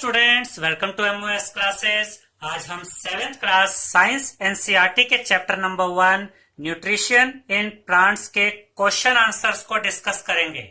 Students, welcome to MOS classes. आज हम 7th class science NCERT के chapter number 1 nutrition in plants के question answers को discuss करेंगे।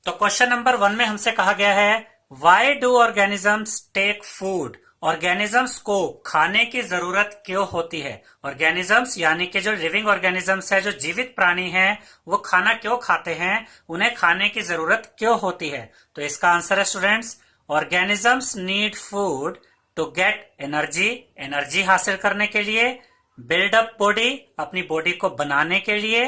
तो क्वेश्चन नंबर 1 में हमसे कहा गया है, why do organisms take food? Organisms को खाने की जरूरत क्यों होती है? ऑर्गेनिजम्स यानी कि जो लिविंग ऑर्गेनिजम्स है, जो जीवित प्राणी हैं, वो खाना क्यों खाते हैं? उन्हें खाने की जरूरत क्यों होती है? तो इसका आंसर है students, organisms need food to get energy, energy हासिल करने के लिए, बिल्ड अप बॉडी, अपनी बॉडी को बनाने के लिए,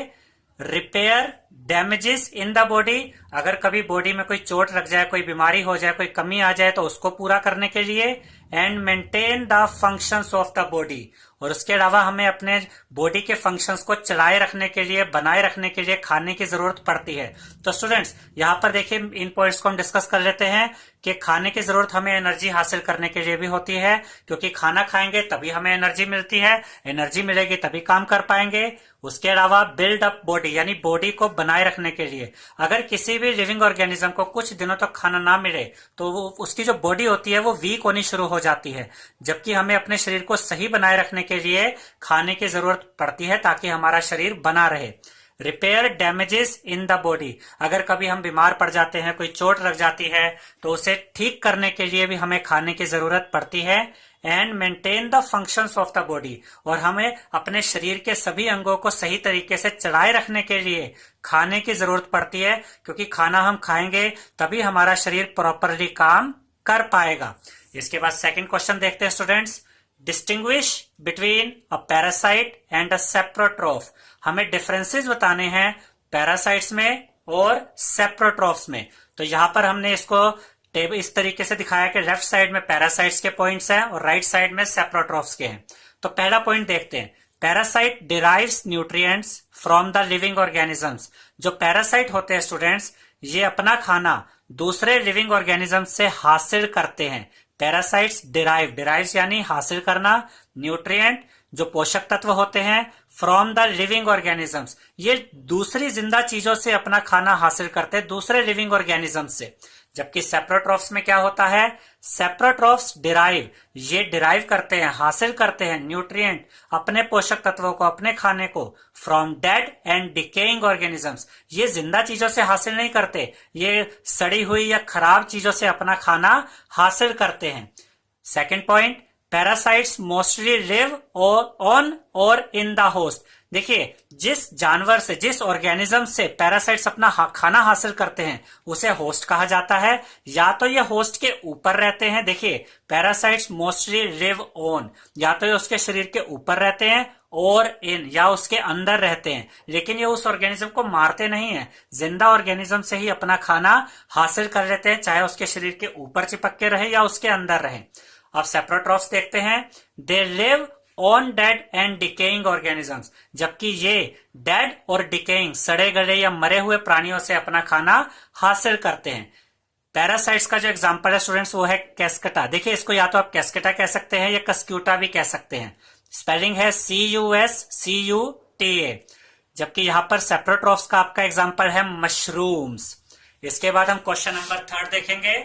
repair damages in the body, अगर कभी बॉडी में कोई चोट लग जाए, कोई बीमारी हो जाए, कोई कमी आ जाए तो उसको पूरा करने के लिए, and maintain the functions of the body, और उसके अलावा हमें अपने बॉडी के फंक्शंस को चलाए रखने के लिए, बनाए रखने के लिए खाने की जरूरत पड़ती है। तो स्टूडेंट्स यहाँ पर देखिए, इन पॉइंट्स को हम डिस्कस कर लेते हैं कि खाने की जरूरत हमें एनर्जी हासिल करने के लिए भी होती है, क्योंकि खाना खाएंगे तभी हमें एनर्जी मिलती है, एनर्जी मिलेगी तभी काम कर पाएंगे। उसके अलावा बिल्ड अप बॉडी यानी बॉडी को बनाए रखने के लिए, अगर किसी भी लिविंग ऑर्गेनिज्म को कुछ दिनों तक खाना ना मिले तो उसकी जो बॉडी होती है वो वीक होनी शुरू हो जाती है, जबकि हमें अपने शरीर को सही बनाए रखने के लिए खाने की जरूरत पड़ती है ताकि हमारा शरीर बना रहे। Repair damages in the body, अगर कभी हम बीमार पड़ जाते हैं, कोई चोट लग जाती है तो उसे ठीक करने के लिए भी हमें खाने की जरूरत पड़ती है। And maintain the functions of the body, और हमें अपने शरीर के सभी अंगों को सही तरीके से चलाए रखने के लिए खाने की जरूरत पड़ती है, क्योंकि खाना हम खाएंगे तभी हमारा शरीर प्रॉपरली काम कर पाएगा। इसके बाद सेकंड क्वेश्चन देखते हैं students, distinguish between a parasite and a saprotroph, हमें डिफरेंसेस बताने हैं पैरासाइट्स में और सेप्रोट्रोफ्स में। तो यहां पर हमने इसको टेबल इस तरीके से दिखाया कि लेफ्ट साइड में पैरासाइट्स के पॉइंट्स हैं और राइट साइड में सेप्रोट्रोफ्स के हैं। तो पहला पॉइंट देखते हैं, parasite derives nutrients from the living organisms. जो पैरासाइट होते हैं स्टूडेंट्स, ये अपना खाना दूसरे लिविंग ऑर्गेनिज्म से हासिल करते हैं। पैरासाइट्स डिराइव्स यानी हासिल करना, न्यूट्रिएंट जो पोषक तत्व होते हैं, फ्रॉम द लिविंग ऑर्गेनिजम्स, ये दूसरी जिंदा चीजों से अपना खाना हासिल करते हैं, दूसरे लिविंग ऑर्गेनिज्म से। जबकि सेप्रोट्रॉफ्स में क्या होता है, सेप्रोट्रॉफ्स ये डिराइव करते हैं, हासिल करते हैं न्यूट्रिएंट, अपने पोषक तत्वों को, अपने खाने को, from dead and decaying organisms, ये जिंदा चीजों से हासिल नहीं करते, ये सड़ी हुई या खराब चीजों से अपना खाना हासिल करते हैं। Second point, parasites mostly live on और इन द होस्ट। देखिए, जिस जानवर से, जिस ऑर्गेनिज्म से पैरासाइट्स अपना खाना हासिल करते हैं उसे होस्ट कहा जाता है, या तो ये होस्ट के ऊपर रहते हैं। देखिए, पैरासाइट्स मोस्टली लिव ऑन, या तो ये उसके शरीर के ऊपर रहते हैं, और इन या उसके अंदर रहते हैं, लेकिन ये उस ऑर्गेनिज्म को मारते नहीं है, जिंदा ऑर्गेनिज्म से ही अपना खाना हासिल कर लेते हैं, चाहे उसके शरीर के ऊपर चिपक के रहे या उसके अंदर रहे। अब सेप्रोट्रॉफ्स देखते हैं, they live on dead and decaying organisms, जबकि ये डेड और डिकेइंग सड़े गले या मरे हुए प्राणियों से अपना खाना हासिल करते हैं। पैरासाइट्स का जो एग्जांपल है स्टूडेंट्स वो है कैस्केटा। देखिए, इसको या तो आप कैस्केटा कह सकते हैं या कस्क्यूटा भी कह सकते हैं, स्पेलिंग है CUSCUTA। जबकि यहां पर सेप्रोट्रॉफ्स का आपका एग्जांपल है मशरूम्स। इसके बाद हम क्वेश्चन नंबर 3 देखेंगे।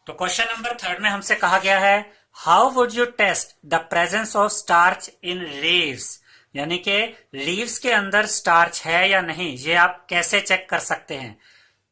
तो क्वेश्चन नंबर 3 में हमसे कहा गया है, how would you test the presence of starch in leaves, यानी कि लीव्स के अंदर स्टार्च है या नहीं, ये आप कैसे चेक कर सकते हैं?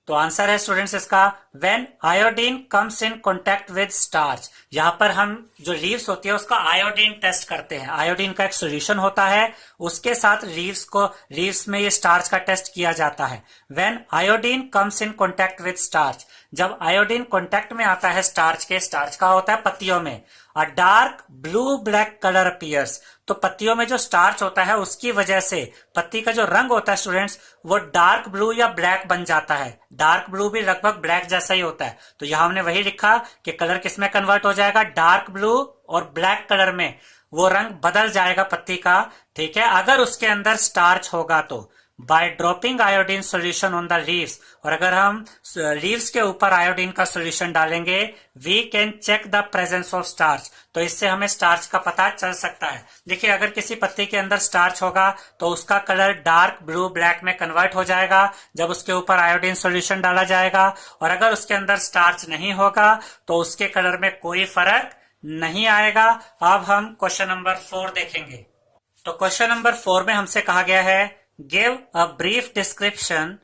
तो आंसर है स्टूडेंट्स इसका, when iodine comes in contact with starch. यहां पर हम जो लीव्स होती है उसका आयोडीन टेस्ट करते हैं, आयोडीन का एक सोल्यूशन होता है, उसके साथ लीव्स में ये स्टार्च का टेस्ट किया जाता है। When iodine comes in contact with starch, जब आयोडीन कांटेक्ट में आता है स्टार्च के, स्टार्च का होता है पत्तियों में, अ dark blue black colour appears, तो पत्तियों में जो स्टार्च होता है उसकी वजह से पत्ती का जो रंग होता है स्टूडेंट्स वो डार्क ब्लू या ब्लैक बन जाता है। डार्क ब्लू भी लगभग ब्लैक जैसा ही होता है, तो यहां हमने वही लिखा कि कलर किसमें कन्वर्ट हो जाएगा, डार्क ब्लू और ब्लैक कलर में वो रंग बदल जाएगा पत्ती का, ठीक है, अगर उसके अंदर स्टार्च होगा तो। By dropping iodine solution on the leaves, और अगर हम लीव्स के ऊपर आयोडीन का सोल्यूशन डालेंगे, we can check the presence of starch, तो इससे हमें स्टार्च का पता चल सकता है। देखिए, अगर किसी पत्ती के अंदर स्टार्च होगा तो उसका कलर डार्क ब्लू ब्लैक में कन्वर्ट हो जाएगा जब उसके ऊपर आयोडीन सोल्यूशन डाला जाएगा, और अगर उसके अंदर स्टार्च नहीं होगा तो उसके कलर में कोई फर्क नहीं आएगा। अब हम क्वेश्चन नंबर 4 देखेंगे। तो क्वेश्चन नंबर 4 में हमसे कहा गया है, give a brief description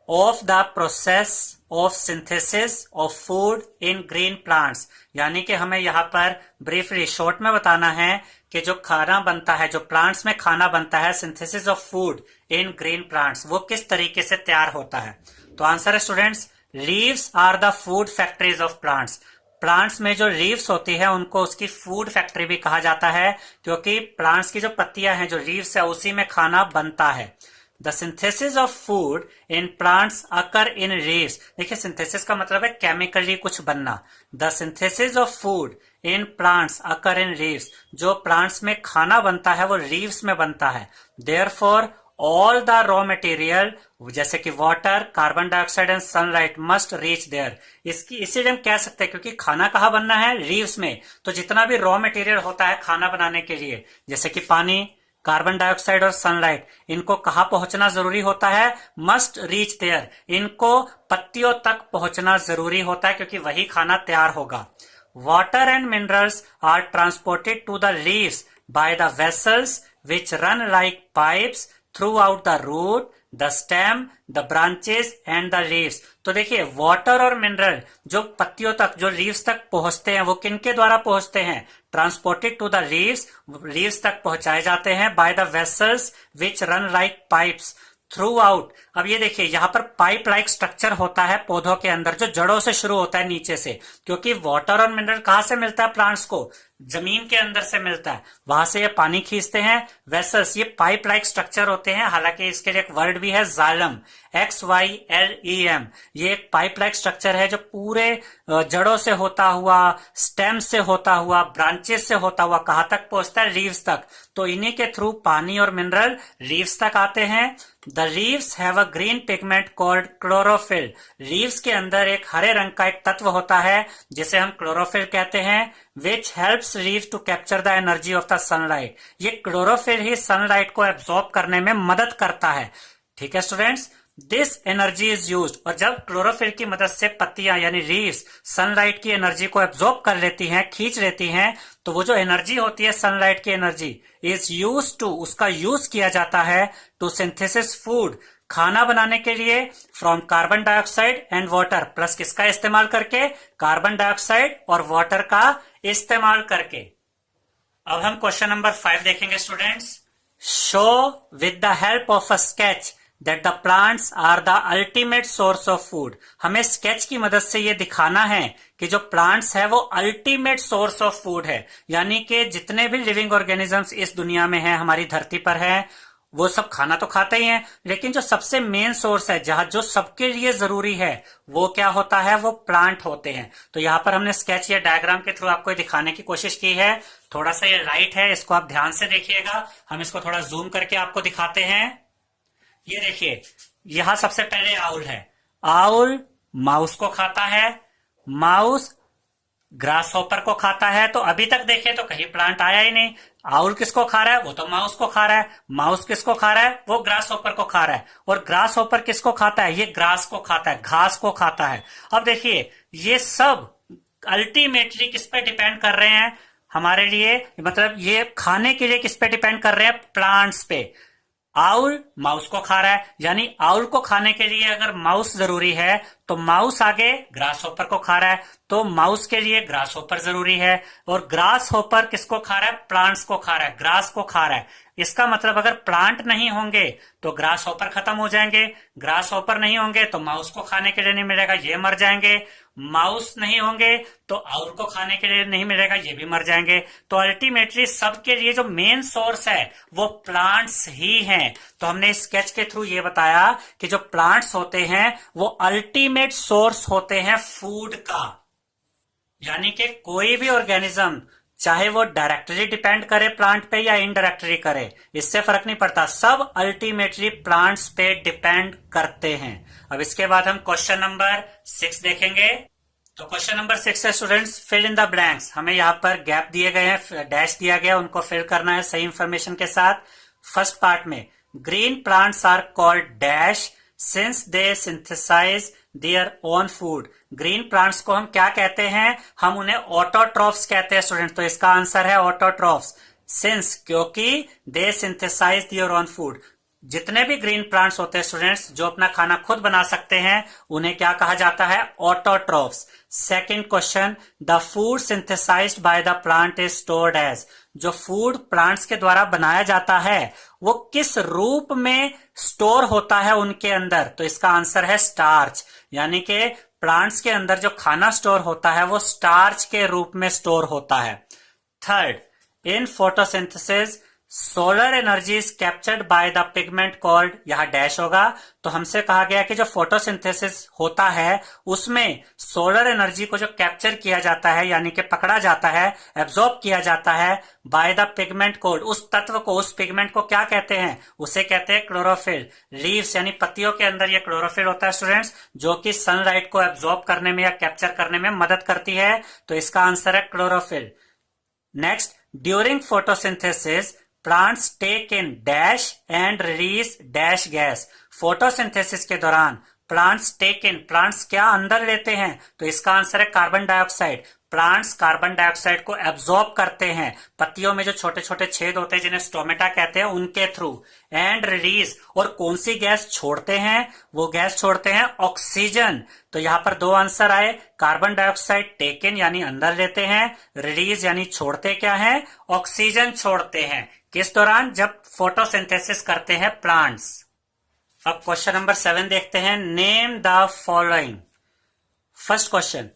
of the process of synthesis of food in green plants, यानी कि हमें यहाँ पर ब्रीफली शॉर्ट में बताना है कि जो खाना बनता है, जो प्लांट्स में खाना बनता है, synthesis of food in green plants, वो किस तरीके से तैयार होता है। तो आंसर है students, leaves are the food factories of plants. Plants में जो लीव्स होती है उनको उसकी फूड फैक्ट्री भी कहा जाता है, क्योंकि प्लांट्स की जो पत्तियां हैं, जो लीव्स है, उसी में खाना बनता है। The synthesis of food in plants occur in leaves, देखिए सिंथेसिस का मतलब है केमिकली कुछ बनना। The synthesis of food in plants occur in leaves, जो प्लांट्स में खाना बनता है वो लीव्स में बनता है। Therefore all the raw material, जैसे कि water, carbon dioxide and sunlight must reach there, इसकी इसीलिए हम कह सकते हैं क्योंकि खाना कहाँ बनना है, लीव्स में, तो जितना भी रॉ मटेरियल होता है खाना बनाने के लिए, जैसे कि पानी, कार्बन डाइऑक्साइड और सनलाइट, इनको कहाँ पहुंचना जरूरी होता है, मस्ट रीच देयर, इनको पत्तियों तक पहुंचना जरूरी होता है क्योंकि वही खाना तैयार होगा। Water and minerals are transported to the leaves by the vessels which run like pipes throughout the root, the stem, the branches and the leaves। तो देखिए, वाटर और मिनरल जो पत्तियों तक, जो लीव्स तक पहुंचते हैं, वो किनके द्वारा पहुंचते हैं, transported to the leaves, leaves तक पहुंचाए जाते हैं by the vessels which run like pipes throughout. अब ये देखिए, यहाँ पर पाइप लाइक स्ट्रक्चर होता है पौधों के अंदर, जो जड़ों से शुरू होता है नीचे से, क्योंकि वाटर और मिनरल कहाँ से मिलता है प्लांट्स को, जमीन के अंदर से मिलता है, वहां से ये पानी खींचते हैं। वेसल्स, ये पाइप लाइक स्ट्रक्चर होते हैं, हालांकि इसके लिए एक वर्ड भी है जाइलम, XYLEM, ये एक पाइप लाइक स्ट्रक्चर है जो पूरे जड़ों से होता हुआ, स्टेम से होता हुआ, ब्रांचेस से होता हुआ कहाँ तक पहुंचता है, लीव्स तक। तो इन्हीं के थ्रू पानी और मिनरल लीव्स तक आते हैं। The leaves have a green pigment called chlorophyll, leaves के अंदर एक हरे रंग का एक तत्व होता है जिसे हम क्लोरोफिल कहते हैं, which helps leaves to capture the energy of the sunlight। ये क्लोरोफिल ही सनलाइट को एब्जॉर्ब करने में मदद करता है। ठीक है students, this energy is used, और जब क्लोरोफिल की मदद से पत्तियां यानी लीव्स सनलाइट की एनर्जी को एब्जॉर्ब कर लेती हैं, खींच लेती हैं, तो वो जो एनर्जी होती है सनलाइट की एनर्जी इज यूज टू, उसका यूज किया जाता है टू सिंथेसिस फूड, खाना बनाने के लिए, from carbon dioxide and water, plus किसका इस्तेमाल करके, कार्बन डाइऑक्साइड और वाटर का इस्तेमाल करके। अब हम क्वेश्चन नंबर 5 देखेंगे students. Show with the help of a sketch that the plants are the ultimate source of food, हमें स्केच की मदद से ये दिखाना है कि जो प्लांट्स है वो अल्टीमेट सोर्स ऑफ फूड है, यानी कि जितने भी लिविंग ऑर्गेनिजम्स इस दुनिया में हैं, हमारी धरती पर हैं, वो सब खाना तो खाते ही हैं, लेकिन जो सबसे मेन सोर्स है, जहां जो सबके लिए जरूरी है, वो क्या होता है, वो प्लांट होते हैं। तो यहाँ पर हमने स्केच या डायग्राम के थ्रू आपको दिखाने की कोशिश की है। थोड़ा सा ये लाइट है, इसको आप ध्यान से देखिएगा, हम इसको थोड़ा जूम करके आपको दिखाते हैं। ये देखिए, यहां सबसे पहले आउल है, आउल माउस को खाता है, माउस ग्रास हॉपर को खाता है। तो अभी तक देखें तो कहीं प्लांट आया ही नहीं। आउल किसको खा रहा है, वो तो माउस को खा रहा है, माउस किसको खा रहा है, वो ग्रास हॉपर को खा रहा है, और ग्रास हॉपर किसको खाता है, ये ग्रास को खाता है, घास को खाता है। अब देखिए, ये सब अल्टीमेटली किस पे डिपेंड कर रहे हैं हमारे लिए, मतलब ये खाने के लिए किस पे डिपेंड कर रहे हैं, प्लांट्स पे। आउल माउस को खा रहा है, यानी आउल को खाने के लिए अगर माउस जरूरी है तो माउस आगे ग्रास हॉपर को खा रहा है, तो माउस के लिए ग्रास हॉपर जरूरी है, और ग्रास हॉपर किसको खा रहा है, प्लांट्स को खा रहा है, ग्रास को खा रहा है। इसका मतलब अगर प्लांट नहीं होंगे तो ग्रास हॉपर खत्म हो जाएंगे, ग्रास हॉपर नहीं होंगे तो माउस को खाने के लिए नहीं मिलेगा, ये मर जाएंगे, माउस नहीं होंगे तो आउल को खाने के लिए नहीं मिलेगा, ये भी मर जाएंगे। तो अल्टीमेटली सबके लिए जो मेन सोर्स है वो प्लांट्स ही हैं। तो हमने स्केच के थ्रू ये बताया कि जो प्लांट्स होते हैं वो अल्टीमेट सोर्स होते हैं फूड का, यानी कि कोई भी ऑर्गेनिज्म चाहे वो डायरेक्टली डिपेंड करे प्लांट पे या इनडायरेक्टली करे, इससे फर्क नहीं पड़ता, सब अल्टीमेटली प्लांट्स पे डिपेंड करते हैं। अब इसके बाद हम क्वेश्चन नंबर 6 देखेंगे। तो क्वेश्चन नंबर 6 है students, fill in the blanks. हमें यहाँ पर गैप दिए गए हैं, डैश दिया गया, उनको फिल करना है सही इंफॉर्मेशन के साथ। फर्स्ट पार्ट में green plants are called dash since they synthesise their own food. Green plants को हम क्या कहते हैं? हम उन्हें ऑटोट्रॉफ्स कहते हैं स्टूडेंट। तो इसका आंसर है ऑटोट्रॉफ्स। सिंस, क्योंकि दे सिंथेसाइज देयर ओन फूड। जितने भी ग्रीन प्लांट्स होते हैं स्टूडेंट्स जो अपना खाना खुद बना सकते हैं, उन्हें क्या कहा जाता है? Autotrophs. Second question, the food synthesised by the plant is stored as. जो फूड प्लांट्स के द्वारा बनाया जाता है वो किस रूप में स्टोर होता है उनके अंदर? तो इसका आंसर है स्टार्च। यानी कि प्लांट्स के अंदर जो खाना स्टोर होता है वो स्टार्च के रूप में स्टोर होता है। Third, in photosynthesis solar energy is captured by the pigment called, यहां डैश होगा। तो हमसे कहा गया कि जो फोटोसिंथेसिस होता है उसमें सोलर एनर्जी को जो कैप्चर किया जाता है यानी कि पकड़ा जाता है, एब्जॉर्ब किया जाता है बाय द पिगमेंट कॉल्ड, उस तत्व को, उस पिगमेंट को क्या कहते हैं? उसे कहते हैं क्लोरोफिल। लीव्स यानी पत्तियों के अंदर ये क्लोरोफिल होता है स्टूडेंट्स, जो कि सनलाइट को एब्जॉर्ब करने में या कैप्चर करने में मदद करती है। तो इसका आंसर है chlorophyll. Next, during photosynthesis plants take in dash and release dash gas. Photosynthesis के दौरान प्लांट्स टेक इन, प्लांट्स क्या अंदर लेते हैं? तो इसका आंसर है carbon dioxide. Plants carbon dioxide को एब्जॉर्ब करते हैं पत्तियों में जो छोटे छोटे छेद होते हैं जिन्हें स्टोमेटा कहते हैं उनके थ्रू। एंड रिलीज, और कौन सी गैस छोड़ते हैं? वो गैस छोड़ते हैं ऑक्सीजन। तो यहां पर दो आंसर आए, कार्बन डाइऑक्साइड टेक इन यानी अंदर लेते हैं, रिलीज यानी छोड़ते क्या है? ऑक्सीजन छोड़ते हैं। किस दौरान? जब फोटोसिंथेसिस करते हैं प्लांट्स। अब क्वेश्चन नंबर 7 देखते हैं, name the following. First question,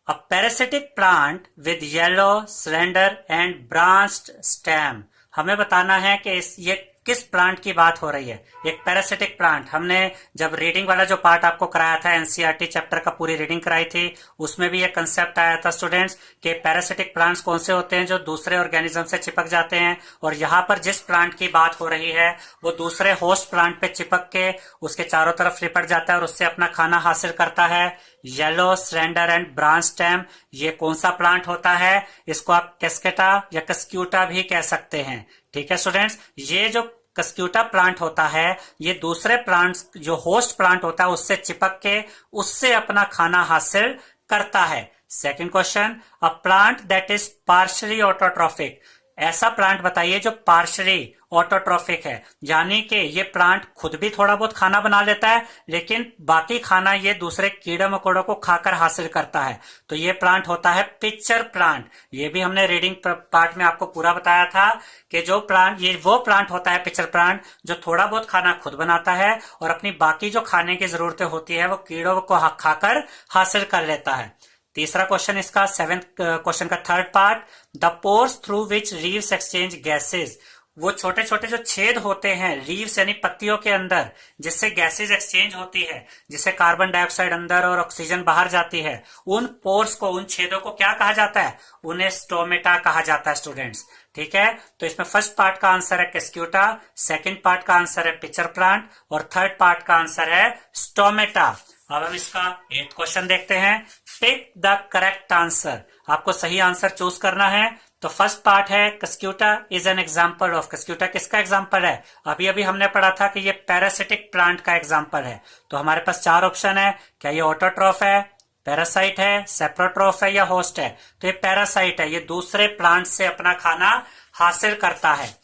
a parasitic plant with yellow, slender and branched stem। हमें बताना है कि ये किस प्लांट की बात हो रही है। एक पैरासिटिक प्लांट, हमने जब रीडिंग वाला जो पार्ट आपको कराया था, एनसीईआरटी चैप्टर का पूरी रीडिंग कराई थी, उसमें भी ये कंसेप्ट आया था स्टूडेंट्स कि पैरासिटिक प्लांट्स कौन से होते हैं? जो दूसरे ऑर्गेनिज्म से चिपक जाते हैं। और यहाँ पर जिस प्लांट की बात हो रही है वो दूसरे होस्ट प्लांट पे चिपक के उसके चारों तरफ लिपट जाता है और उससे अपना खाना हासिल करता है। Yellow, slender and branch stem, ये कौन सा प्लांट होता है? इसको आप कैस्केटा या कस्क्यूटा भी कह सकते हैं। ठीक है स्टूडेंट्स, ये जो कस्क्यूटा प्लांट होता है ये दूसरे प्लांट्स, जो होस्ट प्लांट होता है उससे चिपक के उससे अपना खाना हासिल करता है। Second question, a plant that is partially autotrophic. ऐसा प्लांट बताइए जो पार्शियली ऑटोट्रॉफिक है, यानी कि ये प्लांट खुद भी थोड़ा बहुत खाना बना लेता है लेकिन बाकी खाना ये दूसरे कीड़े मकोड़ों को खाकर हासिल करता है। तो ये प्लांट होता है पिक्चर प्लांट। ये भी हमने रीडिंग पार्ट में आपको पूरा बताया था कि जो प्लांट, ये वो प्लांट होता है पिक्चर प्लांट जो थोड़ा बहुत खाना खुद बनाता है और अपनी बाकी जो खाने की जरूरतें होती है वो कीड़ों को खाकर हासिल कर लेता है। तीसरा क्वेश्चन इसका, 7th क्वेश्चन का third part, the pores through which leaves exchange gases. वो छोटे छोटे जो छेद होते हैं लीव्स यानी पत्तियों के अंदर, जिससे गैसेज एक्सचेंज होती है, जिससे कार्बन डाइऑक्साइड अंदर और ऑक्सीजन बाहर जाती है, उन पोर्स को, उन छेदों को क्या कहा जाता है? उन्हें स्टोमेटा कहा जाता है स्टूडेंट्स। ठीक है, तो इसमें फर्स्ट पार्ट का आंसर है कैस्क्यूटा, सेकंड पार्ट का आंसर है पिक्चर प्लांट और थर्ड पार्ट का आंसर है स्टोमेटा। अब हम इसका 8th क्वेश्चन देखते हैं, पिक द करेक्ट आंसर। आपको सही आंसर चूज करना है। तो फर्स्ट पार्ट है Cuscuta is an example of. Cuscuta किसका एग्जाम्पल है? अभी अभी हमने पढ़ा था कि ये पैरासिटिक प्लांट का एग्जाम्पल है। तो हमारे पास 4 ऑप्शन है, क्या ये ऑटोट्रॉफ है, पैरासाइट है, सेप्रोट्रॉफ है या होस्ट है? तो ये पैरासाइट है, ये दूसरे प्लांट से अपना खाना हासिल करता है।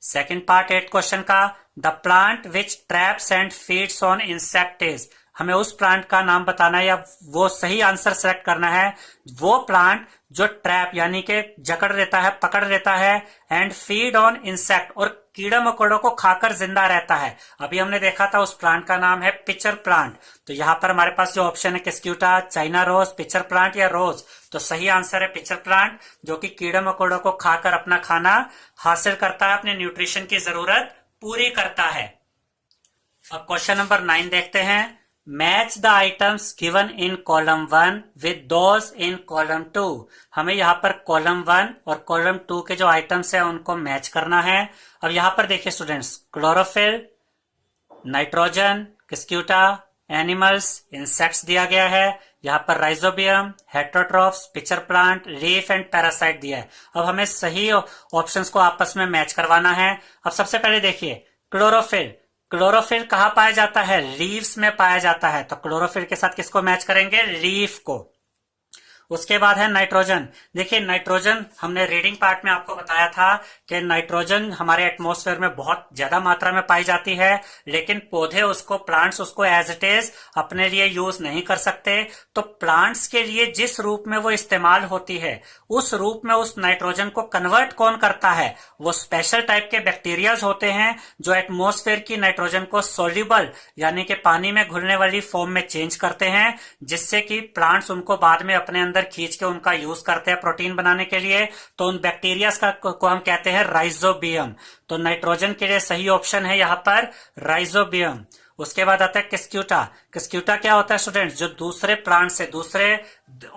सेकेंड पार्ट 8th क्वेश्चन का, the plant which traps and feeds on insect is. हमें उस प्लांट का नाम बताना है या वो सही आंसर सेलेक्ट करना है, वो प्लांट जो ट्रैप यानी कि जकड़ लेता है, पकड़ लेता है, एंड फीड ऑन इंसेक्ट, और कीड़ा मकोड़ों को खाकर जिंदा रहता है। अभी हमने देखा था उस प्लांट का नाम है पिक्चर प्लांट। तो यहाँ पर हमारे पास जो ऑप्शन है कैस्क्यूटा, चाइना रोज, पिक्चर प्लांट या रोज, तो सही आंसर है पिक्चर प्लांट, जो कि कीड़ा मकोड़ों को खाकर अपना खाना हासिल करता है, अपने न्यूट्रिशन की जरूरत पूरी करता है। अब क्वेश्चन नंबर 9 देखते हैं, match the items given in column 1 with those in column 2। हमें यहाँ पर कॉलम 1 और कॉलम 2 के जो आइटम्स है उनको मैच करना है। अब यहाँ पर देखिए students, chlorophyll, nitrogen, cuscuta, animals, insects दिया गया है। यहाँ पर rhizobium, heterotrophs, picture plant, leaf and parasite दिया है। अब हमें सही ऑप्शंस को आपस में मैच करवाना है। अब सबसे पहले देखिए क्लोरोफिल। क्लोरोफिल कहाँ पाया जाता है? लीव्स में पाया जाता है। तो क्लोरोफिल के साथ किसको मैच करेंगे? लीफ को। उसके बाद है नाइट्रोजन। देखिए नाइट्रोजन हमने रीडिंग पार्ट में आपको बताया था कि नाइट्रोजन हमारे एटमॉस्फेयर में बहुत ज्यादा मात्रा में पाई जाती है, लेकिन पौधे उसको, प्लांट्स उसको एज इट इज अपने लिए यूज नहीं कर सकते। तो प्लांट्स के लिए जिस रूप में वो इस्तेमाल होती है उस रूप में उस नाइट्रोजन को कन्वर्ट कौन करता है? वो स्पेशल टाइप के बैक्टीरियाज होते हैं जो एटमॉस्फेयर की नाइट्रोजन को सोल्यूबल यानी कि पानी में घुलने वाली फॉर्म में चेंज करते हैं, जिससे कि प्लांट्स उनको बाद में अपने अंदर खींच के उनका यूज करते हैं प्रोटीन बनाने के लिए। तो उन बैक्टीरिया को हम कहते हैं राइजोबियम। तो नाइट्रोजन के लिए सही ऑप्शन है यहाँ पर राइजोबियम। उसके बाद आता है किस्क्यूटा। किस्क्यूटा क्या होता है स्टूडेंट्स? जो दूसरे प्लांट से, दूसरे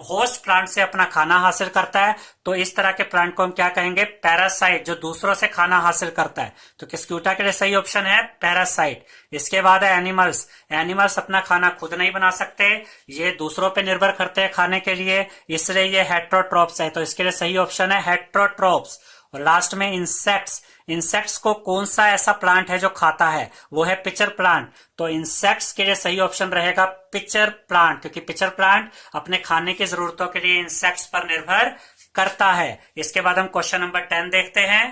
होस्ट प्लांट से अपना खाना हासिल करता है। तो इस तरह के प्लांट को हम क्या कहेंगे? पैरासाइट, जो दूसरों से खाना हासिल करता है। तो किस्क्यूटा के लिए सही ऑप्शन है पैरासाइट। इसके बाद है एनिमल्स। एनिमल्स अपना खाना खुद नहीं बना सकते, ये दूसरों पे निर्भर करते हैं खाने के लिए, इसलिए ये हेट्रोट्रॉप्स है। तो इसके लिए सही ऑप्शन है हेट्रोट्रॉप्स। और लास्ट में इंसेक्ट्स। इंसेक्ट्स को कौन सा ऐसा प्लांट है जो खाता है? वो है पिचर प्लांट। तो इंसेक्ट्स के लिए सही ऑप्शन रहेगा पिचर प्लांट, क्योंकि पिचर प्लांट अपने खाने की जरूरतों के लिए इंसेक्ट्स पर निर्भर करता है। इसके बाद हम क्वेश्चन नंबर 10 देखते हैं।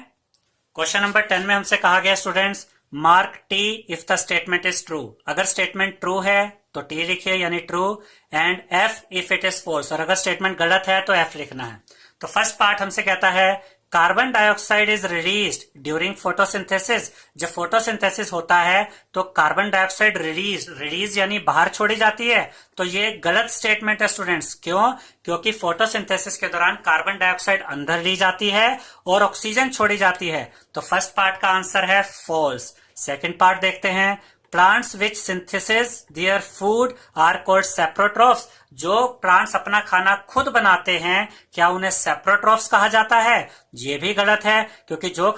क्वेश्चन नंबर 10 में हमसे कहा गया students, mark T if the statement is true. अगर स्टेटमेंट ट्रू है तो टी लिखिए यानी true, and F if it is false. और अगर स्टेटमेंट गलत है तो एफ लिखना है। तो फर्स्ट पार्ट हमसे कहता है carbon dioxide is released during photosynthesis. जब फोटोसिंथेसिस होता है तो कार्बन डाइऑक्साइड रिलीज यानी बाहर छोड़ी जाती है। तो ये गलत स्टेटमेंट है स्टूडेंट्स। क्यों? क्योंकि फोटोसिंथेसिस के दौरान कार्बन डाइऑक्साइड अंदर ली जाती है और ऑक्सीजन छोड़ी जाती है। तो फर्स्ट पार्ट का आंसर है फॉल्स। सेकेंड पार्ट देखते हैं, plants which synthesise their food are called saprotrophs. जो प्लांट्स अपना खाना खुद बनाते हैं क्या उन्हें सेप्रोट्रॉफ्स कहा जाता है? ये भी गलत है, क्योंकि जो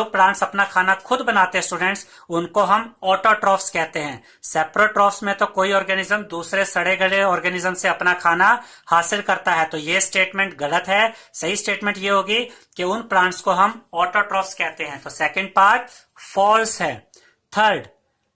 प्लांट्स अपना खाना खुद बनाते हैं स्टूडेंट्स, उनको हम ऑटोट्रॉफ्स कहते हैं। सेप्रोट्रॉफ्स में तो कोई ऑर्गेनिज्म दूसरे सड़े गले ऑर्गेनिज्म से अपना खाना हासिल करता है। तो ये स्टेटमेंट गलत है। सही स्टेटमेंट ये होगी कि उन प्लांट्स को हम ऑटोट्रॉफ्स कहते हैं। तो सेकेंड पार्ट फॉल्स है। Third,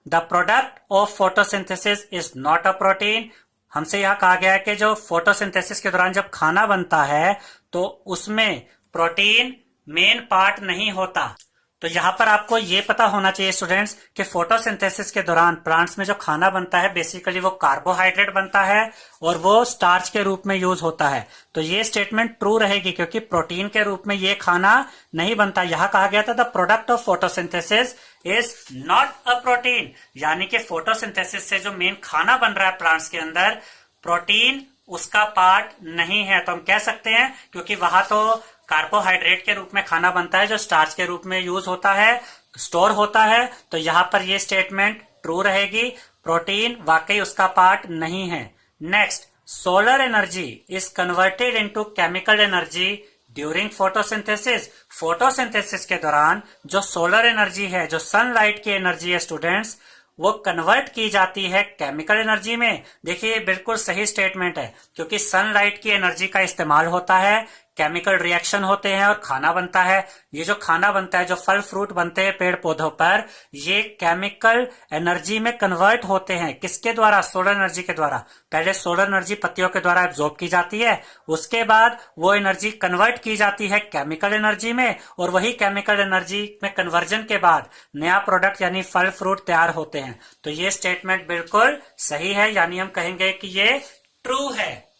the product of photosynthesis is not a protein. हमसे यह कहा गया है कि जो फोटोसिंथेसिस के दौरान जब खाना बनता है तो उसमें प्रोटीन मेन पार्ट नहीं होता। तो यहाँ पर आपको ये पता होना चाहिए स्टूडेंट्स कि फोटोसिंथेसिस के दौरान प्लांट्स में जो खाना बनता है बेसिकली वो कार्बोहाइड्रेट बनता है और वो स्टार्च के रूप में यूज होता है। तो ये स्टेटमेंट ट्रू रहेगी, क्योंकि प्रोटीन के रूप में ये खाना नहीं बनता। यहाँ कहा गया था the product of photosynthesis is not a protein, यानी कि फोटोसिंथेसिस से जो मेन खाना बन रहा है प्लांट्स के अंदर, प्रोटीन उसका पार्ट नहीं है। तो हम कह सकते हैं, क्योंकि वहां तो कार्बोहाइड्रेट के रूप में खाना बनता है जो स्टार्च के रूप में यूज होता है, स्टोर होता है। तो यहां पर ये स्टेटमेंट ट्रू रहेगी, प्रोटीन वाकई उसका पार्ट नहीं है। Next, solar energy is converted into chemical energy during photosynthesis. Photosynthesis के दौरान जो सोलर एनर्जी है, जो सनलाइट की एनर्जी है स्टूडेंट्स, वो कन्वर्ट की जाती है केमिकल एनर्जी में। देखिए बिल्कुल सही स्टेटमेंट है, क्योंकि सनलाइट की एनर्जी का इस्तेमाल होता है, केमिकल रिएक्शन होते हैं और खाना बनता है। ये जो खाना बनता है, जो फल फ्रूट बनते हैं पेड़ पौधों पर, ये केमिकल एनर्जी में कन्वर्ट होते हैं। किसके द्वारा? सोलर एनर्जी के द्वारा। पहले सोलर एनर्जी पत्तियों के द्वारा एब्जॉर्ब की जाती है, उसके बाद वो एनर्जी कन्वर्ट की जाती है केमिकल एनर्जी में, और वही केमिकल एनर्जी में कन्वर्जन के बाद नया प्रोडक्ट यानी फल फ्रूट तैयार होते हैं। तो ये स्टेटमेंट बिल्कुल सही है, यानी हम कहेंगे कि ये ट्रू है।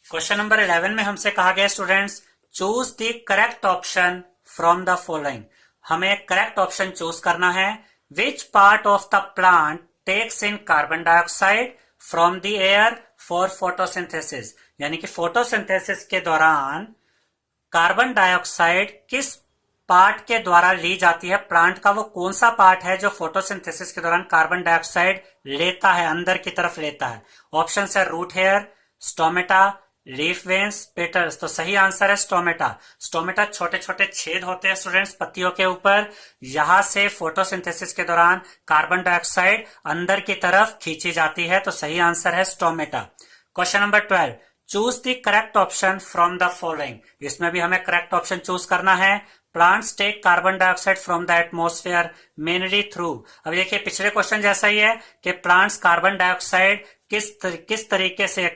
क्वेश्चन नंबर 11 में हमसे कहा गया students, choose the correct option from the following. हमें करेक्ट ऑप्शन चूज करना है। Which part of the plant takes in carbon dioxide from the air for photosynthesis, यानी कि फोटोसिंथेसिस के दौरान कार्बन डाइऑक्साइड किस पार्ट के द्वारा ली जाती है, प्लांट का वो कौन सा पार्ट है जो फोटोसिंथेसिस के दौरान कार्बन डाइऑक्साइड लेता है, अंदर की तरफ लेता है? ऑप्शन है root hair, stomata, leaf veins, petals. तो सही आंसर है स्टोमेटा। स्टोमेटा छोटे छोटे छेद होते हैं स्टूडेंट्स पत्तियों के ऊपर, यहां से फोटोसिंथेसिस के दौरान कार्बन डाइऑक्साइड अंदर की तरफ खींची जाती है। तो सही आंसर है stomata. Question number 12, choose the correct option from the following. इसमें भी हमें करेक्ट ऑप्शन चूज करना है। Plants take carbon dioxide from the atmosphere mainly through. अब देखिए पिछले क्वेश्चन जैसा ही है कि प्लांट्स कार्बन डाइऑक्साइड किस तरीके से,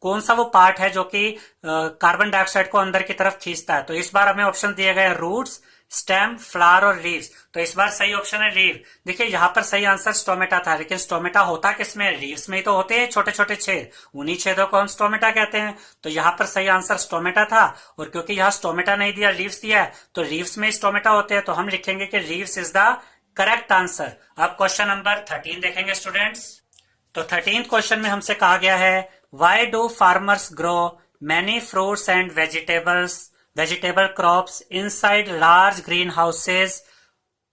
कौन सा वो पार्ट है जो कि कार्बन डाइऑक्साइड को अंदर की तरफ खींचता है। तो इस बार हमें ऑप्शन दिए गए रूट्स, स्टेम, फ्लावर और लीव्स। तो इस बार सही ऑप्शन है लीव। देखिए यहाँ पर सही आंसर स्टोमेटा था, लेकिन स्टोमेटा होता किसमें है? लीव्स में ही तो होते हैं छोटे छोटे छेद, उन्हीं छेदों को हम स्टोमेटा कहते हैं। तो यहाँ पर सही आंसर स्टोमेटा था, और क्योंकि यहाँ स्टोमेटा नहीं दिया, लीव्स दिया है, तो लीव्स में स्टोमेटा होते हैं, तो हम लिखेंगे कि leaves is the correct answer. अब क्वेश्चन नंबर 13 देखेंगे स्टूडेंट्स। तो 13th क्वेश्चन में हमसे कहा गया है, why do farmers grow many fruits and vegetable crops inside large greenhouses,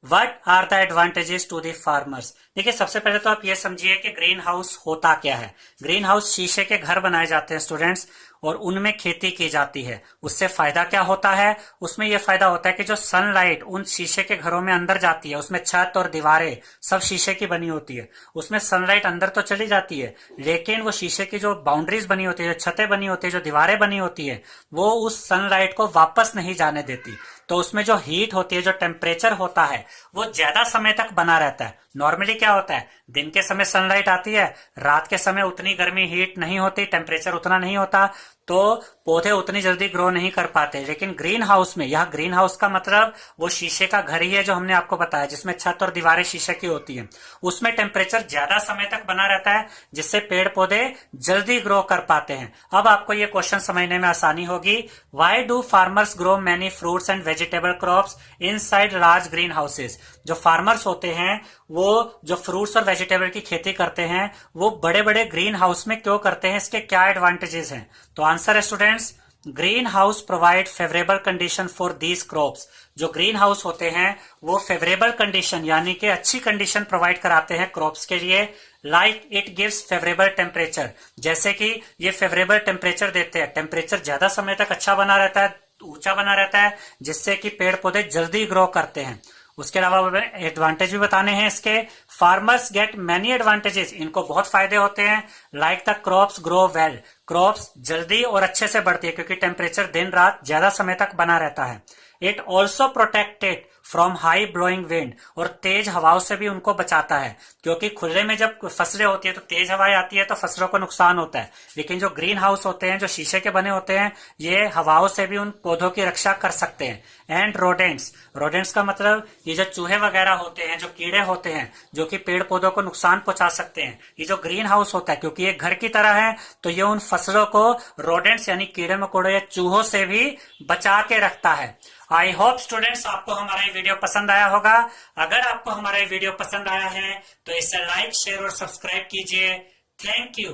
what are the advantages to the farmers. देखिए सबसे पहले तो आप ये समझिए कि ग्रीन हाउस होता क्या है। ग्रीन हाउस शीशे के घर बनाए जाते हैं स्टूडेंट्स, और उनमें खेती की जाती है। उससे फायदा क्या होता है? उसमें यह फायदा होता है कि जो सनलाइट उन शीशे के घरों में अंदर जाती है, उसमें छत और दीवारें सब शीशे की बनी होती है, उसमें सनलाइट अंदर तो चली जाती है, लेकिन वो शीशे की जो बाउंड्रीज बनी होती है, जो छतें बनी होती है, जो दीवारें बनी होती है, वो उस सनलाइट को वापस नहीं जाने देती। तो उसमें जो हीट होती है, जो टेम्परेचर होता है, वो ज्यादा समय तक बना रहता है। नॉर्मली क्या होता है, दिन के समय सनलाइट आती है, रात के समय उतनी गर्मी हीट नहीं होती, टेम्परेचर उतना नहीं होता, तो पौधे उतनी जल्दी ग्रो नहीं कर पाते। लेकिन ग्रीन हाउस में, यह ग्रीन हाउस का मतलब वो शीशे का घर ही है जो हमने आपको बताया, जिसमें छत और दीवारें शीशे की होती हैं। उसमें टेम्परेचर ज्यादा समय तक बना रहता है, जिससे पेड़ पौधे जल्दी ग्रो कर पाते हैं। अब आपको ये क्वेश्चन समझने में आसानी होगी। Y do farmers grow many fruits and vegetable crops inside large green houses. जो फार्मर्स होते हैं, वो जो फ्रूट्स और वेजिटेबल की खेती करते हैं, वो बड़े बड़े ग्रीन हाउस में क्यों करते हैं, इसके क्या एडवांटेजेस हैं? तो आंसर है students, green house provide favourable condition for these crops. जो ग्रीन हाउस होते हैं वो फेवरेबल कंडीशन यानी कि अच्छी कंडीशन प्रोवाइड कराते हैं क्रॉप्स के लिए। Like it gives favourable temperature, जैसे कि ये फेवरेबल टेम्परेचर देते हैं, टेम्परेचर ज्यादा समय तक अच्छा बना रहता है, ऊंचा बना रहता है, जिससे कि पेड़ पौधे जल्दी ग्रो करते हैं। उसके अलावा एडवांटेज भी बताने हैं इसके। फार्मर्स गेट मैनी एडवांटेजेस, इनको बहुत फायदे होते हैं। Like the crops grow well, crops जल्दी और अच्छे से बढ़ती है क्योंकि टेम्परेचर दिन रात ज्यादा समय तक बना रहता है। It also protected from high blowing wind, और तेज हवाओं से भी उनको बचाता है, क्योंकि खुले में जब फसलें होती है तो तेज हवाएं आती है तो फसलों को नुकसान होता है। लेकिन जो ग्रीन हाउस होते हैं, जो शीशे के बने होते हैं, ये हवाओं से भी उन पौधों की रक्षा कर सकते हैं। एंड रोडेंट्स, रोडेंट्स का मतलब ये जो चूहे वगैरह होते हैं, जो कीड़े होते हैं, जो कि पेड़ पौधों को नुकसान पहुंचा सकते हैं, ये जो ग्रीन हाउस होता है क्योंकि ये घर की तरह है, तो ये उन फसलों को रोडेंट्स यानी कीड़े मकोड़े या चूहों से भी बचा के रखता है। आई होप स्टूडेंट्स आपको हमारा ये वीडियो पसंद आया होगा। अगर आपको हमारा ये वीडियो पसंद आया है तो इसे लाइक, शेयर और सब्सक्राइब कीजिए। Thank you.